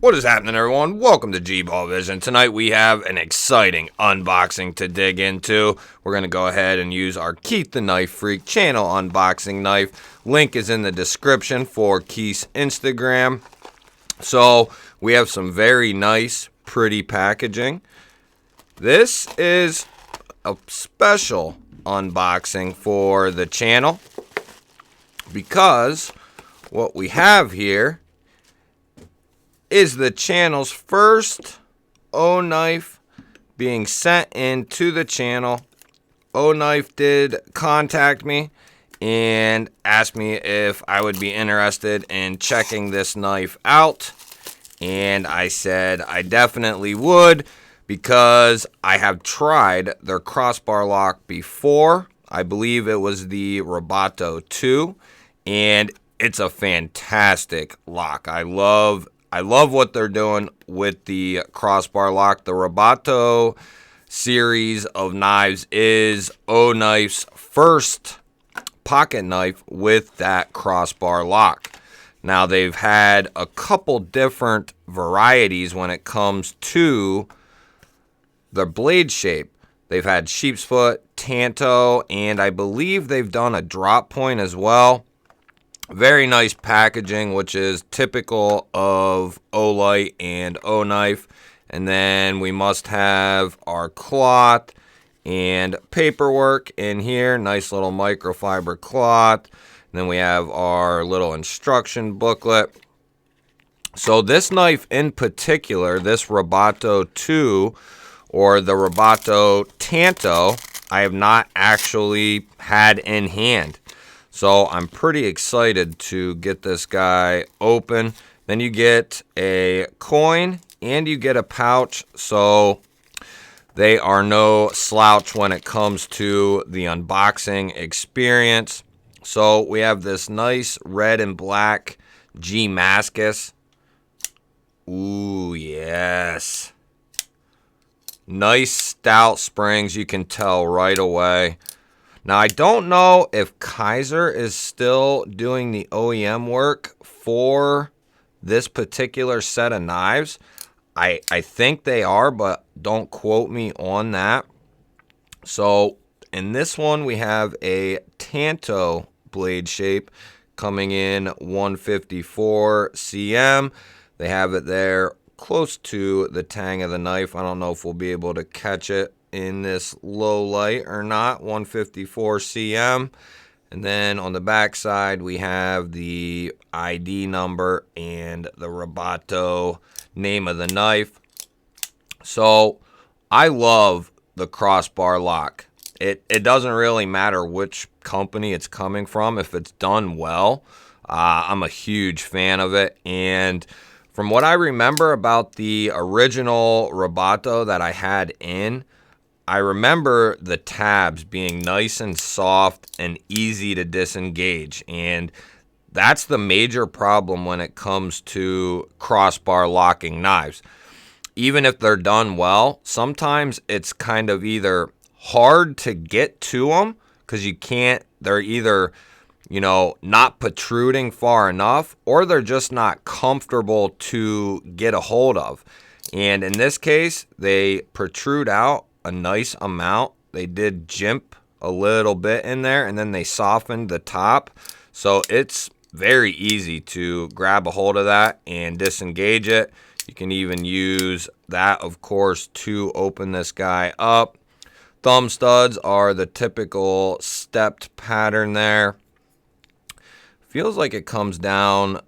What is happening, everyone? Welcome to G-Ball Vision. Tonight we have an exciting unboxing to dig into. We're going to go ahead and use our Keith the Knife Freak channel unboxing knife. Link is in the description for Keith's Instagram. So we have some very nice, pretty packaging. This is a special unboxing for the channel because what we have here is the channel's first OKnife being sent into the channel. OKnife did contact me and asked me if I would be interested in checking this knife out. And I said I definitely would because I have tried their crossbar lock before. I believe it was the Rubato 2. And it's a fantastic lock. I love what they're doing with the crossbar lock. The Rubato series of knives is OKnife's first pocket knife with that crossbar lock. Now, they've had a couple different varieties when it comes to the blade shape. They've had sheep's foot, Tanto, and I believe they've done a drop point as well. Very nice packaging, which is typical of Olight and OKnife. And then we must have our cloth and paperwork in here. Nice little microfiber cloth. And then we have our little instruction booklet. So this knife in particular, this Rubato 2 or the Rubato Tanto, I have not actually had in hand. So I'm pretty excited to get this guy open. Then you get a coin and you get a pouch. So they are no slouch when it comes to the unboxing experience. So we have this nice red and black GMascus. Ooh, yes. Nice stout springs, you can tell right away. Now, I don't know if Kaiser is still doing the OEM work for this particular set of knives. I think they are, but don't quote me on that. So, in this one, we have a Tanto blade shape coming in 154 cm. They have it there close to the tang of the knife. I don't know if we'll be able to catch it in this low light or not. 154 cm. And then on the back side we have the ID number and the Rubato name of the knife. So I love the crossbar lock. It doesn't really matter which company it's coming from. If it's done well, I'm a huge fan of it. And from what I remember about the original Rubato that I had in, I remember the tabs being nice and soft and easy to disengage, and that's the major problem when it comes to crossbar locking knives. Even if they're done well, sometimes it's kind of either hard to get to them because you can't, they're either, not protruding far enough or they're just not comfortable to get a hold of. And in this case, they protrude out a nice amount. They did jimp a little bit in there and then they softened the top. So it's very easy to grab a hold of that and disengage it. You can even use that, of course, to open this guy up. Thumb studs are the typical stepped pattern there. Feels like it comes down,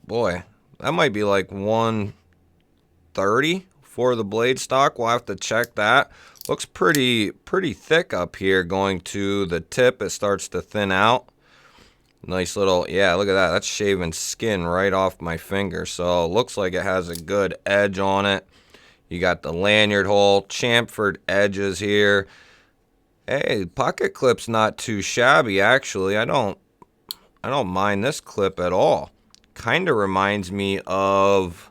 boy, that might be like 130 for the blade stock. We'll have to check that. Looks pretty thick up here going to the tip. It starts to thin out. Nice little, yeah, look at that. That's shaving skin right off my finger. So it looks like it has a good edge on it. You got the lanyard hole, chamfered edges here. Hey, pocket clip's not too shabby, actually. I don't mind this clip at all. Kind of reminds me of,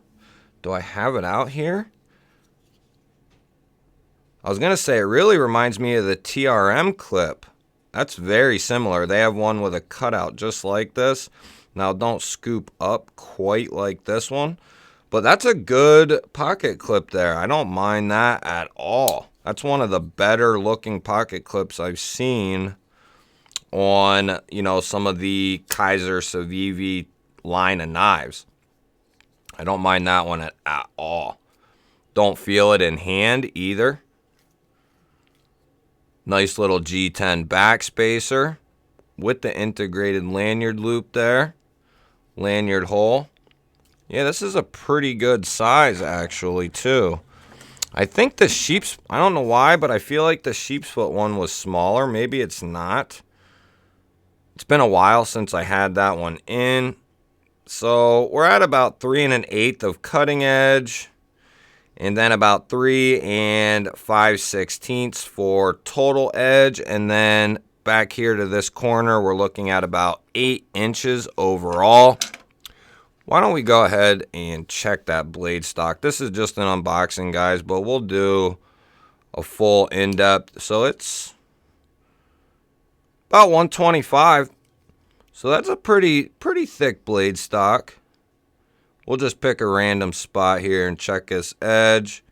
do I have it out here? I was going to say it really reminds me of the TRM clip. That's very similar. They have one with a cutout just like this. Now, don't scoop up quite like this one, But that's a good pocket clip there. I don't mind that at all. That's one of the better looking pocket clips I've seen on, you know, some of the Kaiser Civivi line of knives. I don't mind that one at all. Don't feel it in hand either. Nice little G10 backspacer with the integrated lanyard loop there. Lanyard hole. Yeah, this is a pretty good size actually too. I think the sheep's, I don't know why, but I feel like the sheep's foot one was smaller. Maybe it's not. It's been a while since I had that one in. So we're at about 3 1/8 of cutting edge. And then about 3 5/16 for total edge. And then back here to this corner, we're looking at about 8 inches overall. Why don't we go ahead and check that blade stock? This is just an unboxing, guys, but we'll do a full in-depth. So it's about 125. So that's a pretty thick blade stock. We'll just pick a random spot here and check this edge.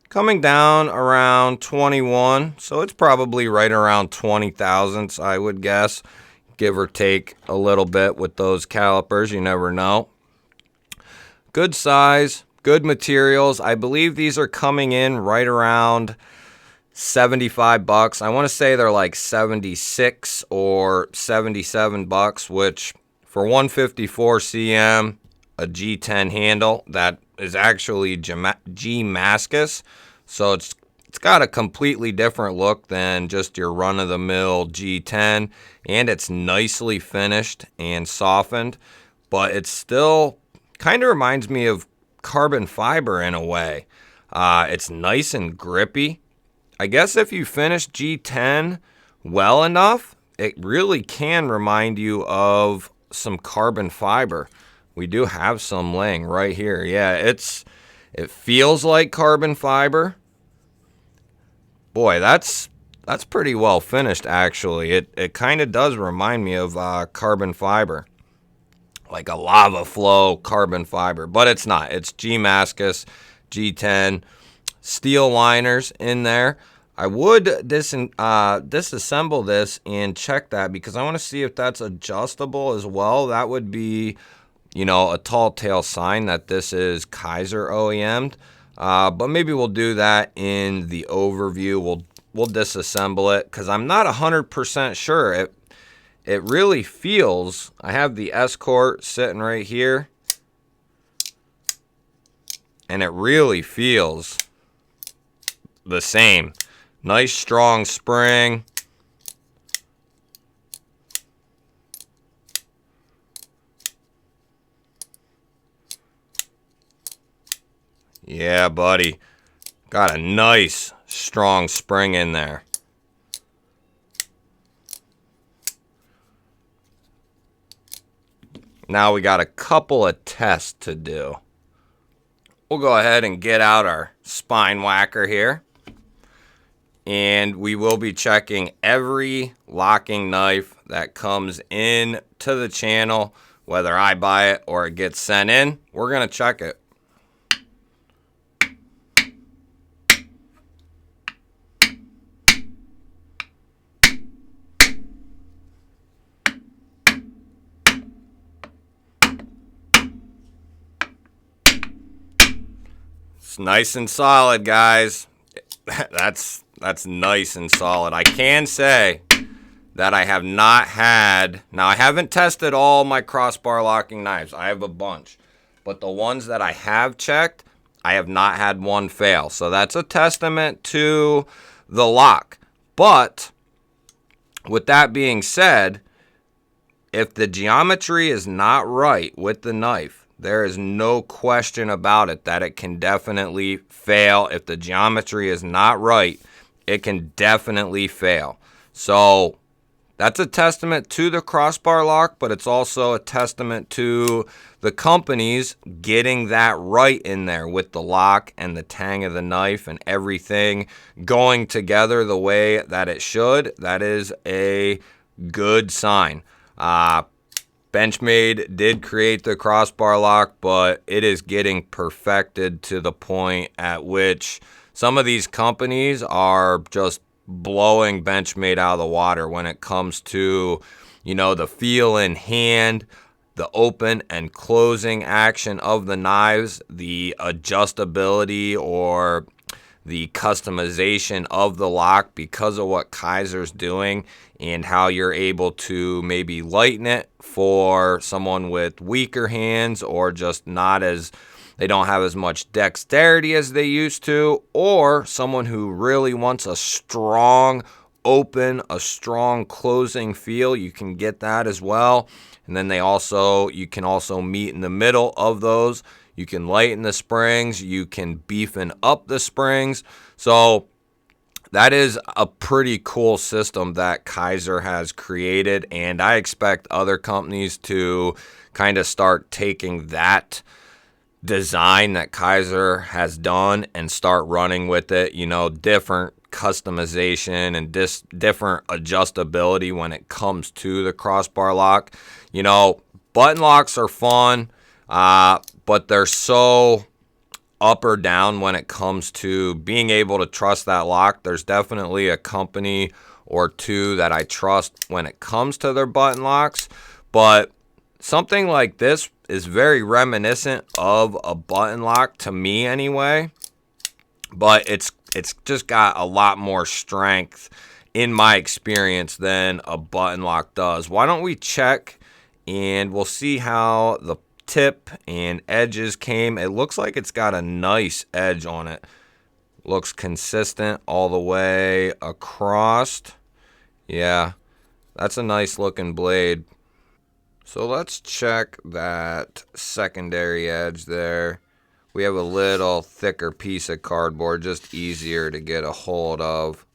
Coming down around 21. So it's probably right around 20 thousandths, I would guess. Give or take a little bit with those calipers. You never know. Good size, good materials. I believe these are coming in right around 75 bucks. I want to say they're like 76 or 77 bucks, which for 154 cm, a G10 handle that is actually GMascus. So it's got a completely different look than just your run-of-the-mill G10, and it's nicely finished and softened, but it's still kind of reminds me of carbon fiber in a way. It's nice and grippy. I guess if you finish G10 well enough, it really can remind you of some carbon fiber. We do have some laying right here. Yeah, it feels like carbon fiber. Boy, that's pretty well finished actually. It kind of does remind me of carbon fiber. Like a lava flow carbon fiber, but it's not. It's GMascus G10 steel liners in there. I would disassemble this and check that because I want to see if that's adjustable as well. That would be, you know, a tall tale sign that this is Kaiser OEM'd. But maybe we'll do that in the overview. We'll disassemble it because I'm not 100% sure. It really feels, I have the Escort sitting right here, and it really feels the same. Nice strong spring. Yeah, buddy. Got a nice strong spring in there. Now we got a couple of tests to do. We'll go ahead and get out our spine whacker here. And we will be checking every locking knife that comes in to the channel, whether I buy it or it gets sent in. We're going to check it. It's nice and solid, guys. That's nice and solid. I can say that I have not had, now I haven't tested all my crossbar locking knives. I have a bunch. But the ones that I have checked, I have not had one fail. So that's a testament to the lock. But with that being said, if the geometry is not right with the knife, there is no question about it that it can definitely fail. If the geometry is not right, it can definitely fail. So that's a testament to the crossbar lock, but it's also a testament to the companies getting that right in there with the lock and the tang of the knife and everything going together the way that it should. That is a good sign. Benchmade did create the crossbar lock, but it is getting perfected to the point at which some of these companies are just blowing Benchmade out of the water when it comes to, you know, the feel in hand, the open and closing action of the knives, the adjustability or the customization of the lock because of what Kaiser's doing and how you're able to maybe lighten it for someone with weaker hands or just not as, they don't have as much dexterity as they used to, or someone who really wants a strong open, a strong closing feel. You can get that as well. And then you can also meet in the middle of those. You can lighten the springs. You can beefen up the springs. So that is a pretty cool system that Kaiser has created. And I expect other companies to kind of start taking that design that Kaiser has done and start running with it. You know, different customization and different adjustability when it comes to the crossbar lock. You know, button locks are fun. But they're so up or down when it comes to being able to trust that lock. There's definitely a company or two that I trust when it comes to their button locks. But something like this is very reminiscent of a button lock to me anyway. But it's just got a lot more strength in my experience than a button lock does. Why don't we check and we'll see how the tip and edges came. It looks like it's got a nice edge on it. Looks consistent all the way across. Yeah, that's a nice looking blade. So let's check that secondary edge there. We have a little thicker piece of cardboard, just easier to get a hold of.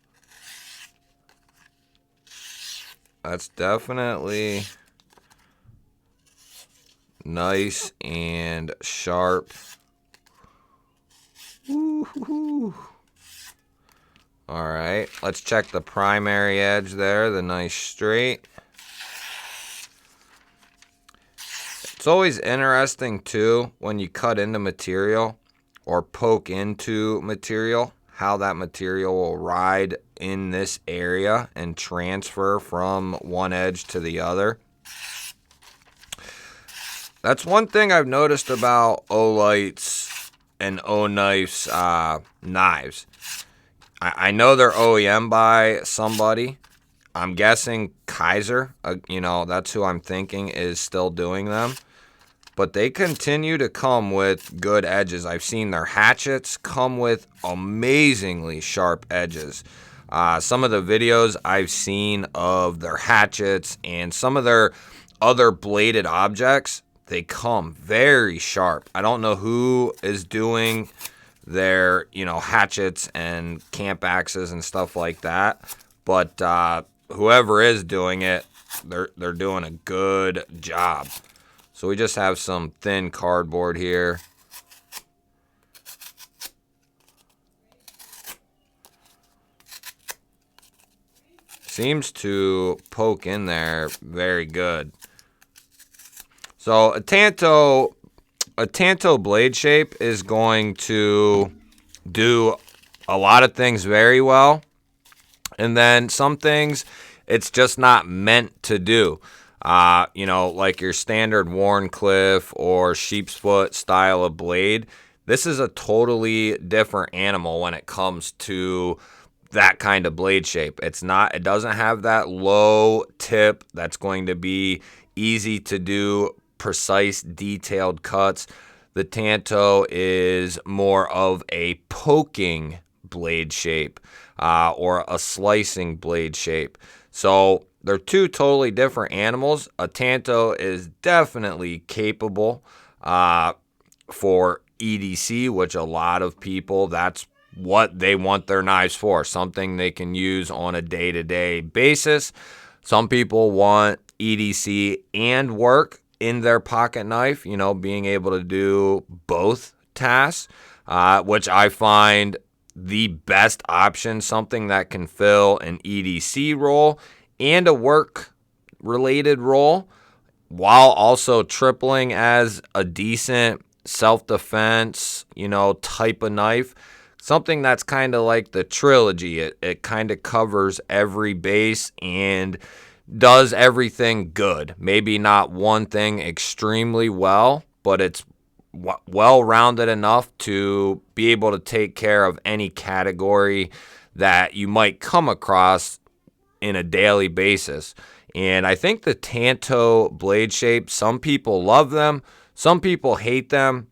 That's definitely nice and sharp. Woo-hoo-hoo. All right, let's check the primary edge there, the nice straight. It's always interesting too when you cut into material or poke into material, how that material will ride in this area and transfer from one edge to the other. That's one thing I've noticed about Olight's and OKnife's knives. I know they're OEM by somebody. I'm guessing Kaiser, you know, that's who I'm thinking is still doing them. But they continue to come with good edges. I've seen their hatchets come with amazingly sharp edges. Some of the videos I've seen of their hatchets and some of their other bladed objects, they come very sharp. I don't know who is doing their, you know, hatchets and camp axes and stuff like that, but whoever is doing it, they're doing a good job. So we just have some thin cardboard here. Seems to poke in there very good. So a Tanto blade shape is going to do a lot of things very well. And then some things it's just not meant to do. You know, like your standard Warncliffe or sheep's foot style of blade. This is a totally different animal when it comes to that kind of blade shape. It doesn't have that low tip that's going to be easy to do precise, detailed cuts. The Tanto is more of a poking blade shape or a slicing blade shape. So they're two totally different animals. A Tanto is definitely capable for EDC, which a lot of people, that's what they want their knives for, something they can use on a day-to-day basis. Some people want EDC and work in their pocket knife, you know, being able to do both tasks, which I find the best option, something that can fill an EDC role and a work-related role while also tripling as a decent self-defense, type of knife. Something that's kind of like the trilogy. It kind of covers every base and does everything good. Maybe not one thing extremely well, but it's well-rounded enough to be able to take care of any category that you might come across in a daily basis. And I think the Tanto blade shape, some people love them, some people hate them.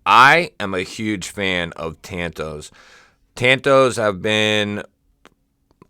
I am a huge fan of Tantos. Tantos have been,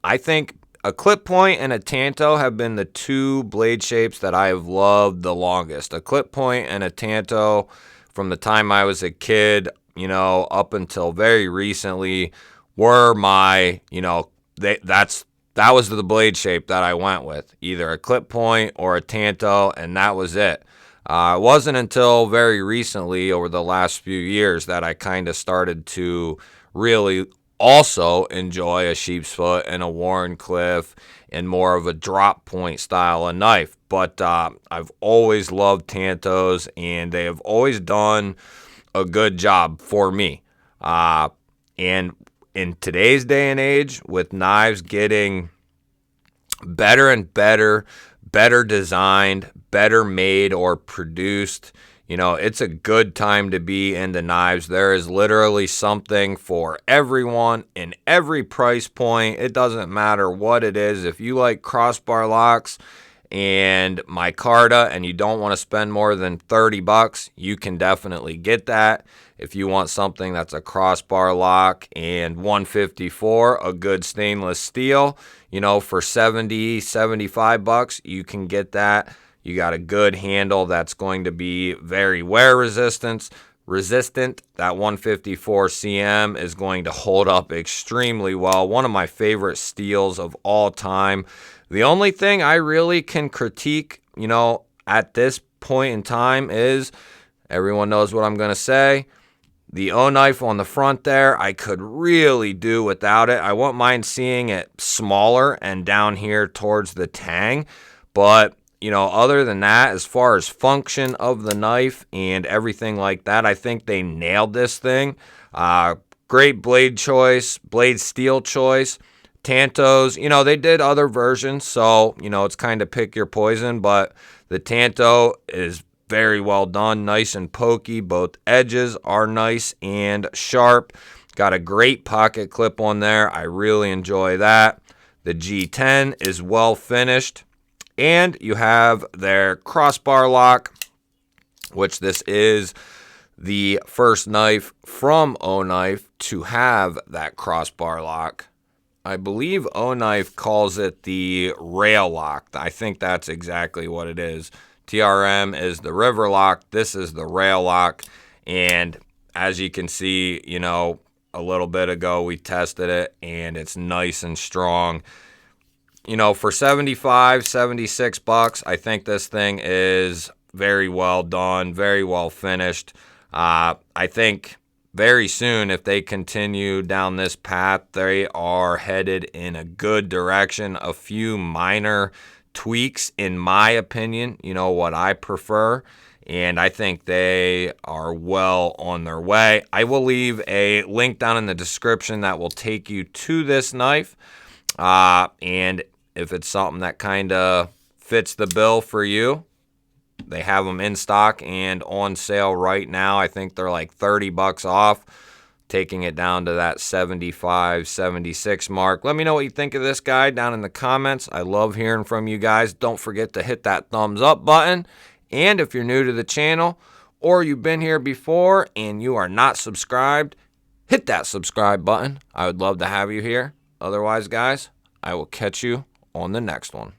I think, a clip point and a Tanto have been the two blade shapes that I have loved the longest. A clip point and a Tanto from the time I was a kid, up until very recently were my, that was the blade shape that I went with, either a clip point or a Tanto, and that was it. It wasn't until very recently, over the last few years, that I kind of started to really also enjoy a sheep's foot and a Wharncliffe and more of a drop point style of knife. But I've always loved Tantos, and they have always done a good job for me. And in today's day and age, with knives getting better and better, better designed, better made or produced, it's a good time to be into knives. There is literally something for everyone in every price point. It doesn't matter what it is. If you like crossbar locks and micarta and you don't want to spend more than $30, you can definitely get that. If you want something that's a crossbar lock and 154, a good stainless steel, for $70, $75, you can get that. You got a good handle that's going to be very wear resistant. That 154 CM is going to hold up extremely well. One of my favorite steels of all time. The only thing I really can critique, at this point in time is, everyone knows what I'm going to say, the OKnife on the front there, I could really do without it. I wouldn't mind seeing it smaller and down here towards the tang, but other than that, as far as function of the knife and everything like that, I think they nailed this thing. Great blade choice, blade steel choice. Tantos, they did other versions, so, it's kind of pick your poison, but the Tanto is very well done, nice and pokey. Both edges are nice and sharp. Got a great pocket clip on there. I really enjoy that. The G10 is well finished. And you have their crossbar lock, which this is the first knife from OKnife to have that crossbar lock. I believe OKnife calls it the rail lock. I think that's exactly what it is. TRM is the river lock. This is the rail lock. And as you can see, a little bit ago we tested it and it's nice and strong. For $75, $76, I think this thing is very well done, very well finished. I think very soon, if they continue down this path, they are headed in a good direction. A few minor tweaks, in my opinion, what I prefer, and I think they are well on their way. I will leave a link down in the description that will take you to this knife, and if it's something that kind of fits the bill for you, they have them in stock and on sale right now. I think they're like $30 off, taking it down to that 75, 76 mark. Let me know what you think of this guy down in the comments. I love hearing from you guys. Don't forget to hit that thumbs up button. And if you're new to the channel or you've been here before and you are not subscribed, hit that subscribe button. I would love to have you here. Otherwise, guys, I will catch you on the next one.